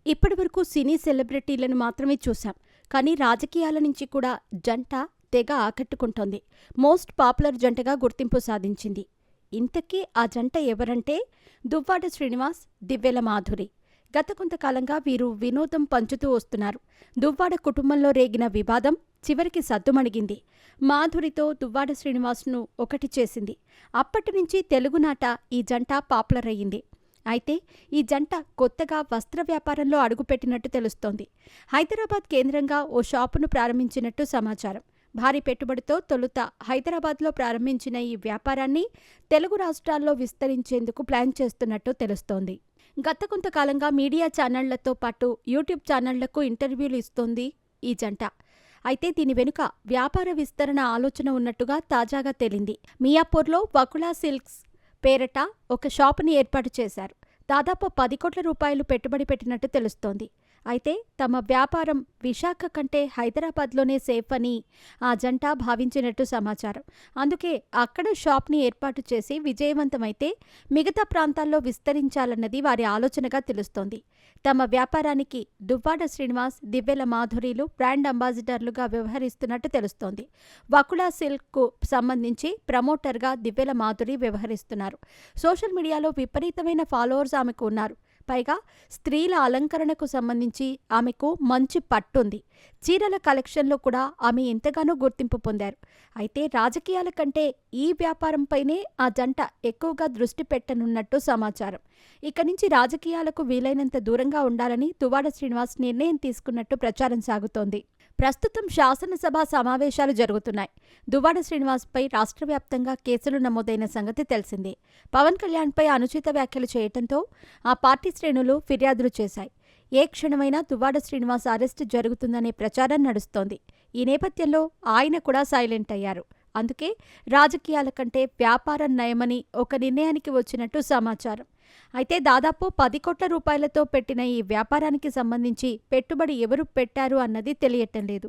ఇప్పటివరకు సినీ సెలబ్రిటీలను మాత్రమే చూశాం. కానీ రాజకీయాల నుంచి కూడా జంట తెగ ఆకట్టుకుంటోంది. మోస్ట్ పాపులర్ జంటగా గుర్తింపు సాధించింది. ఇంతకీ ఆ జంట ఎవరంటే దువ్వాడ శ్రీనివాస్, దివ్యెల మాధురి. గత కొంతకాలంగా వీరు వినోదం పంచుతూ వస్తున్నారు. దువ్వాడ కుటుంబంలో రేగిన వివాదం చివరికి సద్దుమణిగింది. మాధురితో దువ్వాడ శ్రీనివాస్ను ఒకటి చేసింది. అప్పటినుంచి తెలుగునాట ఈ జంట పాపులర్ అయ్యింది. అయితే ఈ జంట కొత్తగా వస్త్ర వ్యాపారంలో అడుగుపెట్టినట్టు తెలుస్తోంది. హైదరాబాద్ కేంద్రంగా ఓ షాపును ప్రారంభించినట్టు సమాచారం. భారీ పెట్టుబడితో తొలుత హైదరాబాద్లో ప్రారంభించిన ఈ వ్యాపారాన్ని తెలుగు రాష్ట్రాల్లో విస్తరించేందుకు ప్లాన్ చేస్తున్నట్టు తెలుస్తోంది. గత కొంతకాలంగా మీడియా ఛానళ్లతో పాటు యూట్యూబ్ ఛానళ్లకు ఇంటర్వ్యూలు ఇస్తోంది ఈ జంట. అయితే దీని వెనుక వ్యాపార విస్తరణ ఆలోచన ఉన్నట్టుగా తాజాగా తేలింది. మియాపూర్లో వకుళా సిల్క్స్ పేరట ఒక షాపుని ఏర్పాటు చేశారు. దాదాపు 10 కోట్ల రూపాయలు పెట్టుబడి పెట్టినట్టు తెలుస్తోంది. అయితే తమ వ్యాపారం విశాఖ కంటే హైదరాబాద్లోనే సేఫ్ అని ఆ జంట భావించినట్టు సమాచారం. అందుకే అక్కడ షాప్ని ఏర్పాటు చేసి విజయవంతమైతే మిగతా ప్రాంతాల్లో విస్తరించాలన్నది వారి ఆలోచనగా తెలుస్తోంది. తమ వ్యాపారానికి దువ్వాడ శ్రీనివాస్, దివ్యెల మాధురిలు బ్రాండ్ అంబాసిడర్లుగా వ్యవహరిస్తున్నట్టు తెలుస్తోంది. వకుళా సిల్క్కు సంబంధించి ప్రమోటర్గా దివ్యెల మాధురి వ్యవహరిస్తున్నారు. సోషల్ మీడియాలో విపరీతమైన ఫాలోవర్స్ ఆమెకు ఉన్నారు. పైగా స్త్రీల అలంకరణకు సంబంధించి ఆమెకు మంచి పట్టుంది. చీరల కలెక్షన్లో కూడా ఆమె ఎంతగానో గుర్తింపు పొందారు. అయితే రాజకీయాల కంటే ఈ వ్యాపారంపైనే ఆ జంట ఎక్కువగా దృష్టి పెట్టనున్నట్టు సమాచారం. ఇక నుంచి రాజకీయాలకు వీలైనంత దూరంగా ఉండాలని దువ్వాడ శ్రీనివాస్ నిర్ణయం తీసుకున్నట్టు ప్రచారం సాగుతోంది. ప్రస్తుతం శాసనసభ సమావేశాలు జరుగుతున్నాయి. దువ్వాడ శ్రీనివాస్పై రాష్ట్ర వ్యాప్తంగా కేసులు నమోదైన సంగతి తెలిసిందే. పవన్ కళ్యాణ్పై అనుచిత వ్యాఖ్యలు చేయటంతో ఆ పార్టీ శ్రేణులు ఫిర్యాదులు చేశాయి. ఏ క్షణమైనా దువ్వాడ శ్రీనివాస్ అరెస్టు జరుగుతుందనే ప్రచారం నడుస్తోంది. ఈ నేపథ్యంలో ఆయన కూడా సైలెంట్ అయ్యారు. అందుకే రాజకీయాల కంటే వ్యాపారం నయమని ఒక నిర్ణయానికి వచ్చినట్టు సమాచారం. అయితే దాదాపు 10 కోట్ల రూపాయలతో పెట్టిన ఈ వ్యాపారానికి సంబంధించి పెట్టుబడి ఎవరు పెట్టారు అన్నది తెలియటం లేదు.